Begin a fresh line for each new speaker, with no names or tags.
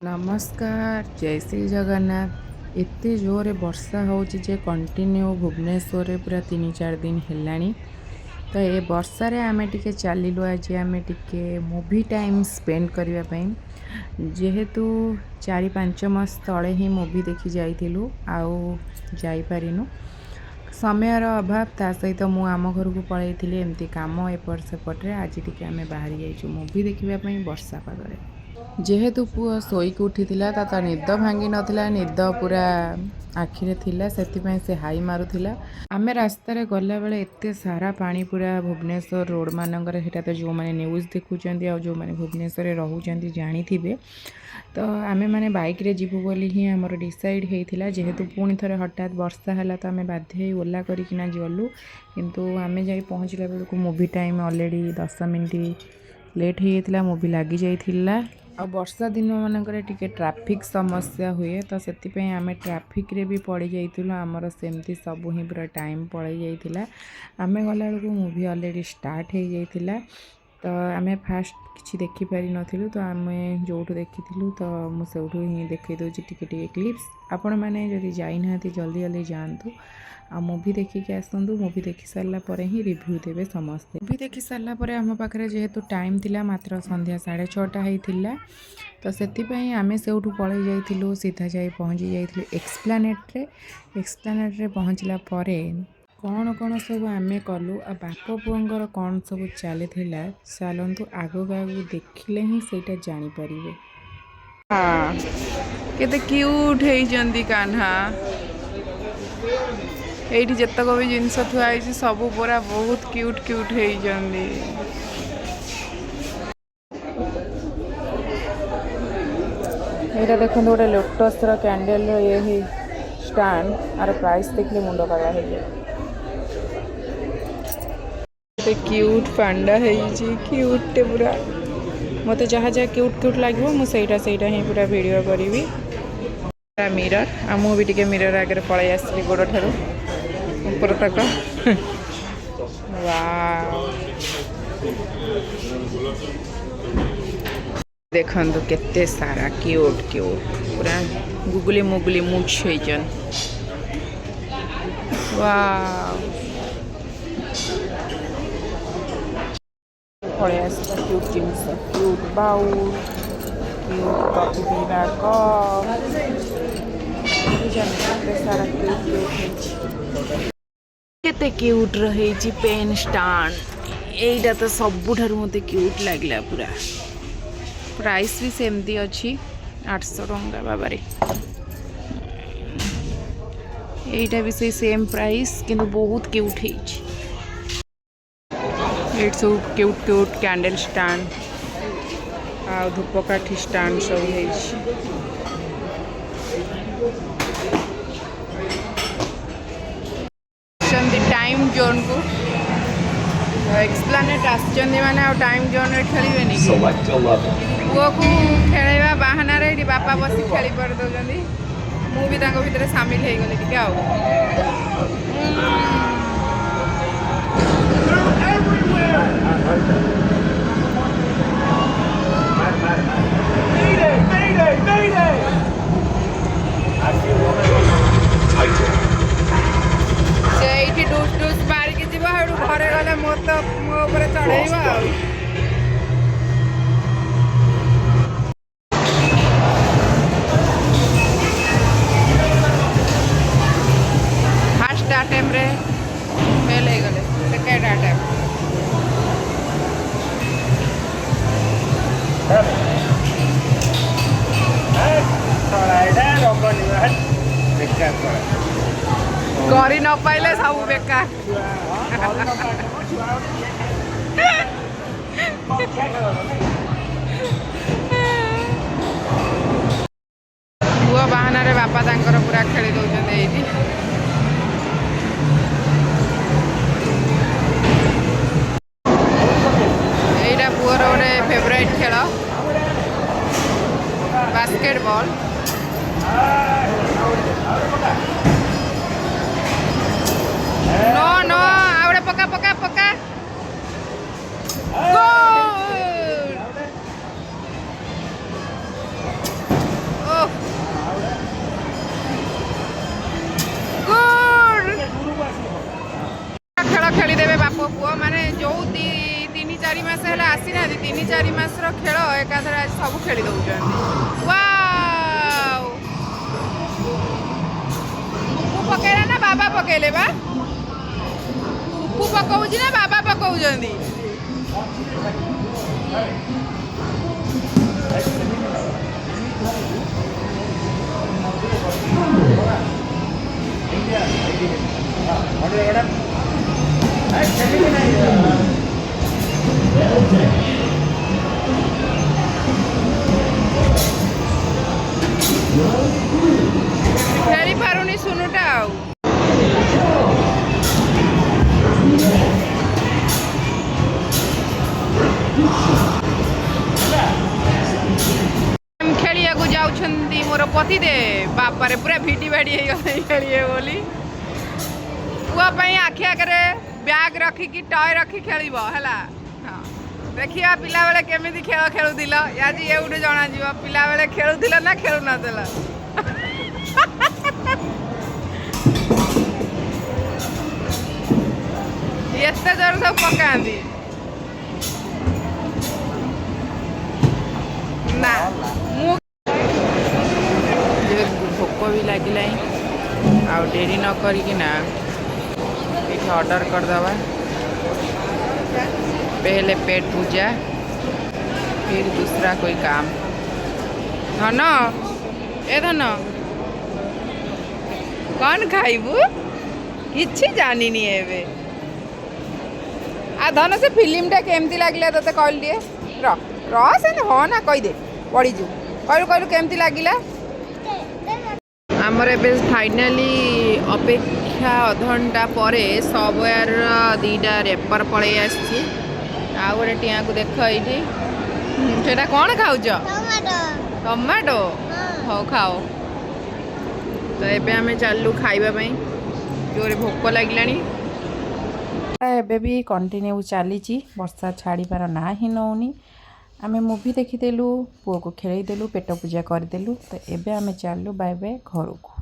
नमस्कार जय श्री जगन्नाथ। एते जोरे वर्षा होची जे कंटिन्यू भुवनेश्वर पूरा 3-4 दिन हेलाणी। तो ये वर्षा रे आमे टिके चलिलु आज आमे टिके मूवी टाइम स्पेंड करबा पई जेहेतु 4-5 मास तळे ही मूवी देखि जाइथिलु आउ जाई परिनु समयर अभाव ता सहित मु आम घर को पळैथिली एमती काम एपट सेपट रे आज टिके आमे बाहरी जाइछु मूवी देखिबा पई वर्षा पागरे जेहेतु पुओ शोईक उठीथिला ता निद भांगी नथिला निद पूरा आखिरे थिला सेथिपई से हाई मारुथिला। आमे रास्ता रे गला बेले एते सारा पानी पूरा भुवनेश्वर रोड मानकर हेटा तो जो माने न्यूज़ देखुचंदी आ जो माने भुवनेश्वर रे रहउचंदी जानिथिबे। तो आमे माने बाइक रे जीवु बोली ही हमर डिसाइड हेइथिला जेहेतु पुणी थरे हठात वर्षा हला तो आमे बाध्य हेइ ओला करिकिना गलु किंतु आमे जाई पहुँचला बेलकु movie time already 10 minute late हेइथिला मूवी लागि जाइथिला। आ वर्षा दिन मानकर टिके ट्रैफिक समस्या हुए तो सेतिपई आमे ट्रैफिक रे भी पड़ी जाइथिलु आमर सेमती सब ही पूरा टाइम पड़े जाइथिला। आमे गला बेलकु मूवी ऑलरेडी स्टार्ट हे जाइथिला तो आमे फास्ट किछि देखि पारि नथिलु तो आमे जोठु देखिथिलु तो मु सेउठु ही देखै दोछि टिके टिके क्लिप्स आपण माने जदि जाई नाथि जल्दी जल्दी जानतु आ मूवी देखिक आसतु मूवी देखि सारला परे ही रिव्यू देबे समस्ते। मूवी देखि सारला परे हम पाखरे जेहेतु टाइम थिला मात्र संध्या 6:30 हेइथिला तो सेतिपई आमे सेउठु पळै जाइथिलु सीधा जाई पहुँची जाइथिलु एक्सप्लानेट रे पहुँचला परे कौन कौन सब आमे कलु आ बाप पुअंगर कौन सब चली थिला चलतु आगो आगो देखिले ही सेटा जानी परिबे। हाँ केते क्यूट हेइ जंदी कान्हा एठी जतक भी जिनस थुआई सब पूरा बहुत क्यूट क्यूट हेइ जंदी। एटा देखो गोटे लोटस रो कैंडल रो ये ही स्टैंड आर प्राइस देखले मुंडो काला हे जे क्यूट पांडा है जी क्यूट टे पूरा मते जहाँ जहाँ क्यूट क्यूट लगे मु सेटा ही पूरा वीडियो करी मिरर आ मु भी टिके मिरर आगे पळै आसली गोड़ ठारू ऊपर तक वाओ देखंतु केते सारा क्यूट क्यूट पूरा गुगली मुगली मुछ हेजन वाओ पळै आसला क्यूट जिनिस क्यूट बाउल क्यूट कॉफी पीवा कप केते सारा क्यूट क्यूट केते क्यूट रहे पेन स्टैंड एटा तो सबुठार मते क्यूट लागला पूरा प्राइस भी सेमती अच्छी 800 टंका बाबारे एटा भी से सेम प्राइस किंतु बहुत क्यूट है it's so cute cute candle stand आ धूपकाठी स्टैंड सब है टाइम जोन को एक्सप्लानेट आसचंदी माने आ टाइम जोन रे खेलिबे नि पुओ को खेलैबा बाहाना रे बापा बसी खेली पड़ दउजंदी मु भी तांको भितरे शामिल हे गले टिके आउ से डूस डूस बार के जीवा हेडू घरे गले मोर तो मो ऊपर चढ़ेइबा फर्स्ट अटेम्प्ट रे फेल हे गले सेकंड अटेम्प्ट करी न पाइले सब बेकार पुओ बाहाना रे बापा तांकर पूरा खेली दउछन एठी एटा पुओर गोटे फेवरेट खेल बास्केटबॉल नो नो आवड़े पका पका पका गोल मास है आसी ना 3-4 मास खेल एकाथरे आज सब खेली दौरान। वाओ मुकु पकेला ना बाबा पकेले बा मुकु पकाउछि ना बाबा पकाउछंदी। खेली पारुनी सुनुटा आउ खेलिया को जाउछंदी मोर पति दे बापा रे पूरा भिडी भाडी खेलिए बोली पुआ आखि आगे बैग रखिकी टय रखी खेल है। हाँ देखिए पिला बेले केमिति खेल खेलुदिल आज ये गोटे जना पिला बेले खेलुदिल ना खेलु नथिल। एते जोर सब पकाती ना भोक भी लगे आ डेरी न करना ऑर्डर करदवा। पहले पेट पूजा फिर दूसरा कोई काम। धन ए धन कौन खाइबू किछि जानिनी एबे आ धन से फिल्म टा केमती लागला तते कहल दिए र से हो ना कहि दे पड़ी जू कहलु कहलु केमती लागिला। आमर ए फाइनाली अपेक्षा अधघंटा पर सबवेयर 2टा रेपर पड़े आसी आ गोटे टिया को देख ये सेटा कौन खाऊच टमाटो हो खाओ। तो एबे आमे चालू खाइबा जोरे भोक लगिलानी। एबे भी कंटिन्यू चली वर्षा छाड़बार ना ही नौनी। आमे मूवी देखीदेलु पुओ को खेलदेलु पेट पूजा करदेलु। तो एबे आमे चालू बाय बाय घर को।